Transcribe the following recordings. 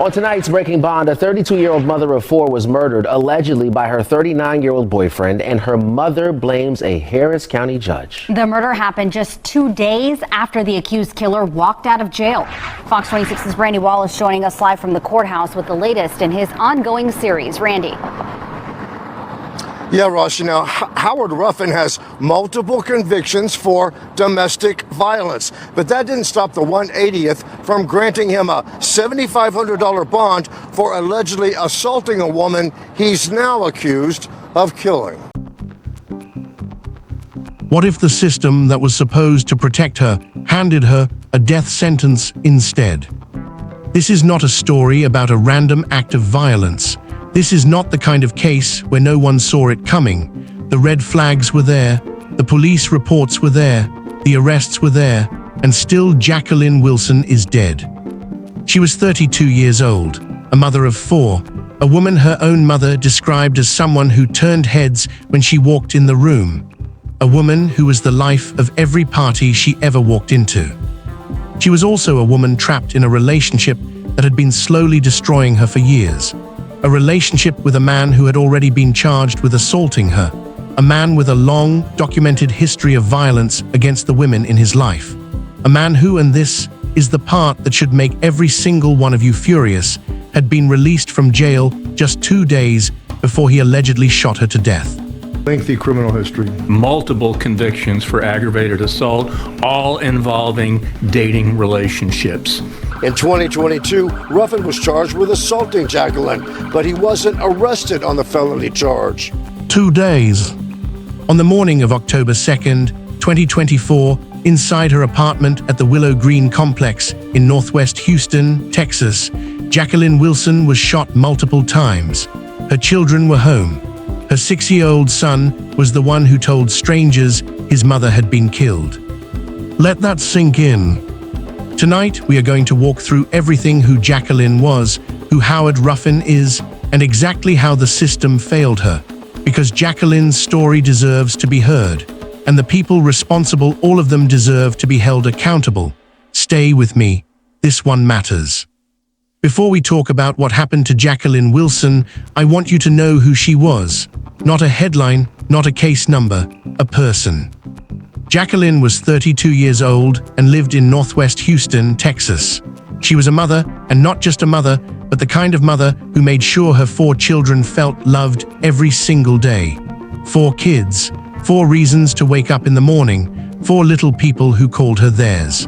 On tonight's Breaking Bond, a 32-year-old mother of four was murdered allegedly by her 39-year-old boyfriend, and her mother blames a Harris County judge. The murder happened just 2 days after the accused killer walked out of jail. Fox 26's Randy Wallace joining us live from the courthouse with the latest in his ongoing series. Randy. Yeah, Ross, you know, Howard Ruffin has multiple convictions for domestic violence, but that didn't stop the 180th from granting him a $7,500 bond for allegedly assaulting a woman he's now accused of killing. What if the system that was supposed to protect her handed her a death sentence instead? This is not a story about a random act of violence. This is not the kind of case where no one saw it coming. The red flags were there, the police reports were there, the arrests were there, and still Jackelyn Wilson is dead. She was 32 years old, a mother of four, a woman her own mother described as someone who turned heads when she walked in the room, a woman who was the life of every party she ever walked into. She was also a woman trapped in a relationship that had been slowly destroying her for years. A relationship with a man who had already been charged with assaulting her, a man with a long, documented history of violence against the women in his life, a man who, and this is the part that should make every single one of you furious, had been released from jail just 2 days before he allegedly shot her to death. Lengthy criminal history. Multiple convictions for aggravated assault, all involving dating relationships. In 2022, Ruffin was charged with assaulting Jackelyn, but he wasn't arrested on the felony charge. 2 days. On the morning of October 2nd, 2024, inside her apartment at the Willow Green complex in northwest Houston, Texas, Jackelyn Wilson was shot multiple times. Her children were home. Her 6-year-old son was the one who told strangers his mother had been killed. Let that sink in. Tonight, we are going to walk through everything who Jackelyn was, who Howard Ruffin is, and exactly how the system failed her. Because Jackelyn's story deserves to be heard, and the people responsible, all of them deserve to be held accountable. Stay with me. This one matters. Before we talk about what happened to Jackelyn Wilson, I want you to know who she was. Not a headline, not a case number, a person. Jackelyn was 32 years old and lived in northwest Houston, Texas. She was a mother, and not just a mother, but the kind of mother who made sure her 4 children felt loved every single day. 4 kids, 4 reasons to wake up in the morning, 4 little people who called her theirs.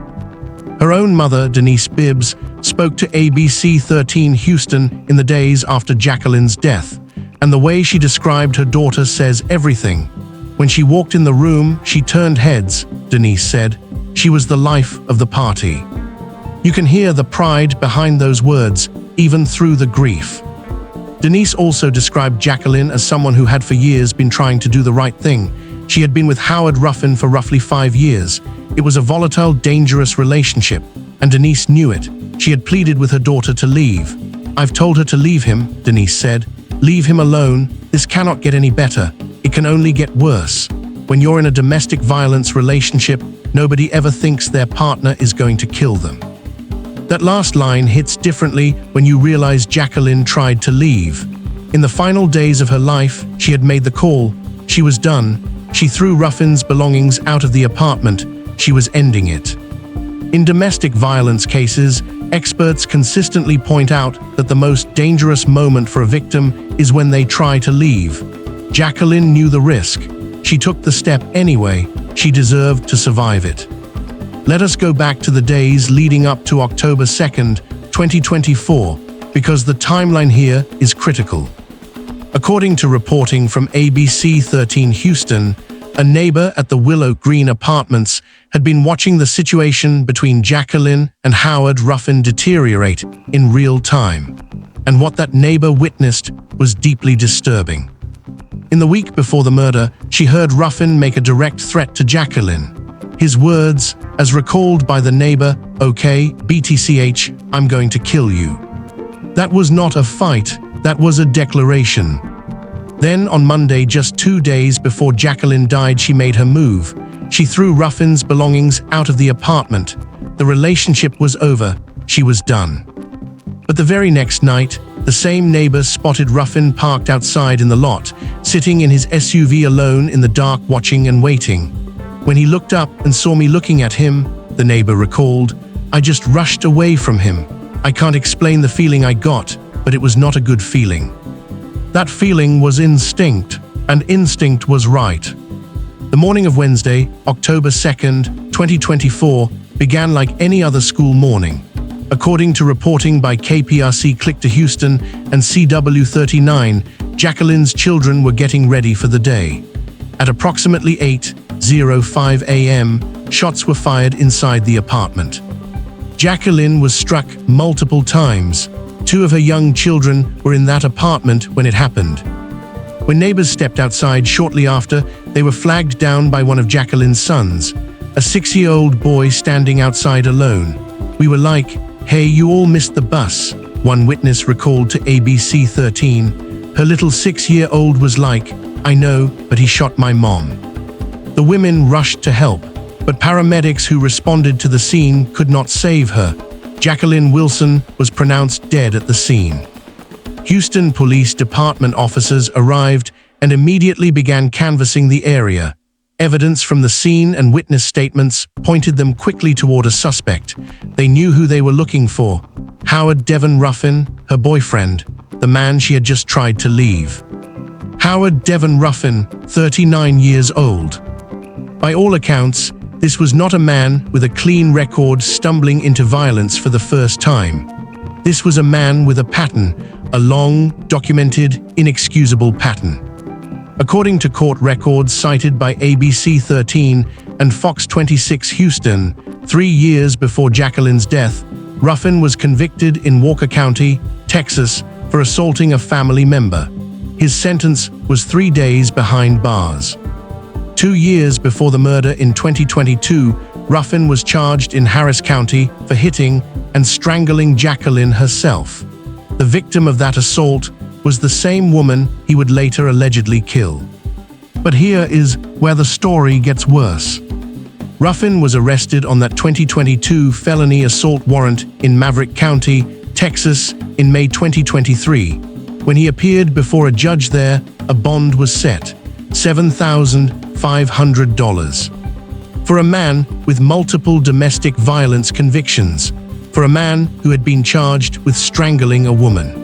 Her own mother, Denise Bibbs, spoke to ABC 13 Houston in the days after Jackelyn's death, and the way she described her daughter says everything. When she walked in the room, she turned heads, Denise said. She was the life of the party. You can hear the pride behind those words, even through the grief. Denise also described Jackelyn as someone who had for years been trying to do the right thing. She had been with Howard Ruffin for roughly 5 years. It was a volatile, dangerous relationship, and Denise knew it. She had pleaded with her daughter to leave. I've told her to leave him, Denise said. Leave him alone. This cannot get any better. It can only get worse. When you're in a domestic violence relationship, nobody ever thinks their partner is going to kill them. That last line hits differently when you realize Jackelyn tried to leave. In the final days of her life, she had made the call. She was done. She threw Ruffin's belongings out of the apartment. She was ending it. In domestic violence cases, experts consistently point out that the most dangerous moment for a victim is when they try to leave. Jackelyn knew the risk. She took the step anyway. She deserved to survive it. Let us go back to the days leading up to October 2nd, 2024, because the timeline here is critical. According to reporting from ABC 13 Houston, a neighbor at the Willow Green apartments had been watching the situation between Jackelyn and Howard Ruffin deteriorate in real time. And what that neighbor witnessed was deeply disturbing. In the week before the murder, she heard Ruffin make a direct threat to Jackelyn. His words, as recalled by the neighbor, "Okay, BTCH, I'm going to kill you." That was not a fight, that was a declaration. Then on Monday, just 2 days before Jackelyn died, she made her move. She threw Ruffin's belongings out of the apartment. The relationship was over. She was done. But the very next night, the same neighbor spotted Ruffin parked outside in the lot, sitting in his SUV alone in the dark, watching and waiting. When he looked up and saw me looking at him, the neighbor recalled, I just rushed away from him. I can't explain the feeling I got, but it was not a good feeling. That feeling was instinct, and instinct was right. The morning of Wednesday, October 2nd, 2024, began like any other school morning. According to reporting by KPRC Click to Houston and CW39, Jackelyn's children were getting ready for the day. At approximately 8:05 a.m., shots were fired inside the apartment. Jackelyn was struck multiple times. 2 of her young children were in that apartment when it happened. When neighbors stepped outside shortly after, they were flagged down by one of Jackelyn's sons, a 6-year-old boy standing outside alone. We were like, hey, you all missed the bus, one witness recalled to ABC 13. Her little 6-year-old was like, I know, but he shot my mom. The women rushed to help, but paramedics who responded to the scene could not save her. Jackelyn Wilson was pronounced dead at the scene. Houston Police Department officers arrived and immediately began canvassing the area. Evidence from the scene and witness statements pointed them quickly toward a suspect. They knew who they were looking for: Howard Devon Ruffin, her boyfriend, the man she had just tried to leave. Howard Devon Ruffin, 39 years old. By all accounts, this was not a man with a clean record stumbling into violence for the first time. This was a man with a pattern, a long, documented, inexcusable pattern. According to court records cited by ABC 13 and Fox 26 Houston, 3 years before Jackelyn's death, Ruffin was convicted in Walker County, Texas, for assaulting a family member. His sentence was 3 days behind bars. 2 years before the murder in 2022, Ruffin was charged in Harris County for hitting and strangling Jackelyn herself. The victim of that assault was the same woman he would later allegedly kill. But here is where the story gets worse. Ruffin was arrested on that 2022 felony assault warrant in Maverick County, Texas, in May 2023. When he appeared before a judge there, a bond was set: $7,500. For a man with multiple domestic violence convictions, for a man who had been charged with strangling a woman.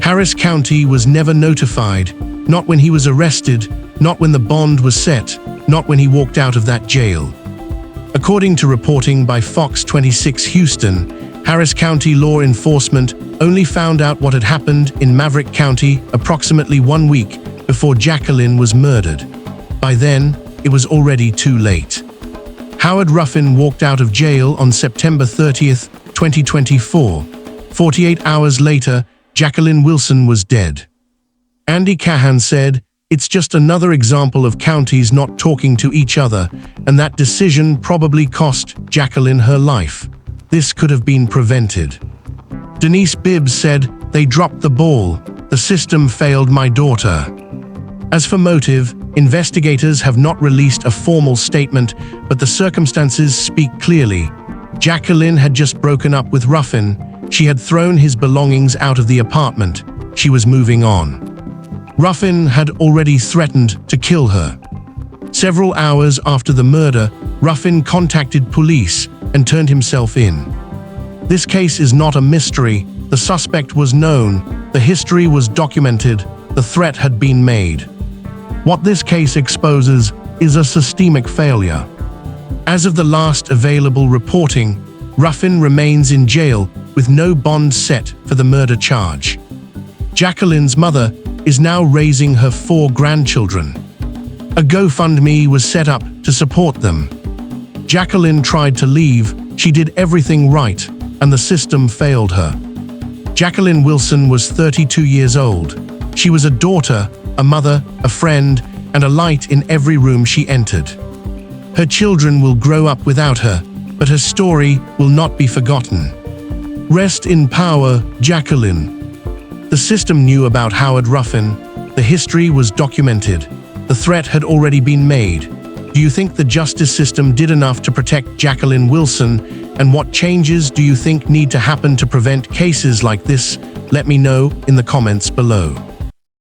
Harris County was never notified, not when he was arrested, not when the bond was set, not when he walked out of that jail. According to reporting by Fox 26 Houston, Harris County law enforcement only found out what had happened in Maverick County approximately 1 week before Jackelyn was murdered. By then, it was already too late. Howard Ruffin walked out of jail on September 30th, 2024. 48 hours later, Jackelyn Wilson was dead. Andy Cahan said, "It's just another example of counties not talking to each other, and that decision probably cost Jackelyn her life. This could have been prevented." Denise Bibbs said, "They dropped the ball. The system failed my daughter." As for motive, investigators have not released a formal statement, but the circumstances speak clearly. Jackelyn had just broken up with Ruffin. She had thrown his belongings out of the apartment. She was moving on. Ruffin had already threatened to kill her. Several hours after the murder, Ruffin contacted police and turned himself in. This case is not a mystery. The suspect was known. The history was documented. The threat had been made. What this case exposes is a systemic failure. As of the last available reporting, Ruffin remains in jail with no bond set for the murder charge. Jackelyn's mother is now raising her 4 grandchildren. A GoFundMe was set up to support them. Jackelyn tried to leave. She did everything right, and the system failed her. Jackelyn Wilson was 32 years old. She was a daughter, a mother, a friend, and a light in every room she entered. Her children will grow up without her, but her story will not be forgotten. Rest in power, Jackelyn. The system knew about Howard Ruffin. The history was documented. The threat had already been made. Do you think the justice system did enough to protect Jackelyn Wilson And what changes do you think need to happen to prevent cases like this? Let me know in the comments below.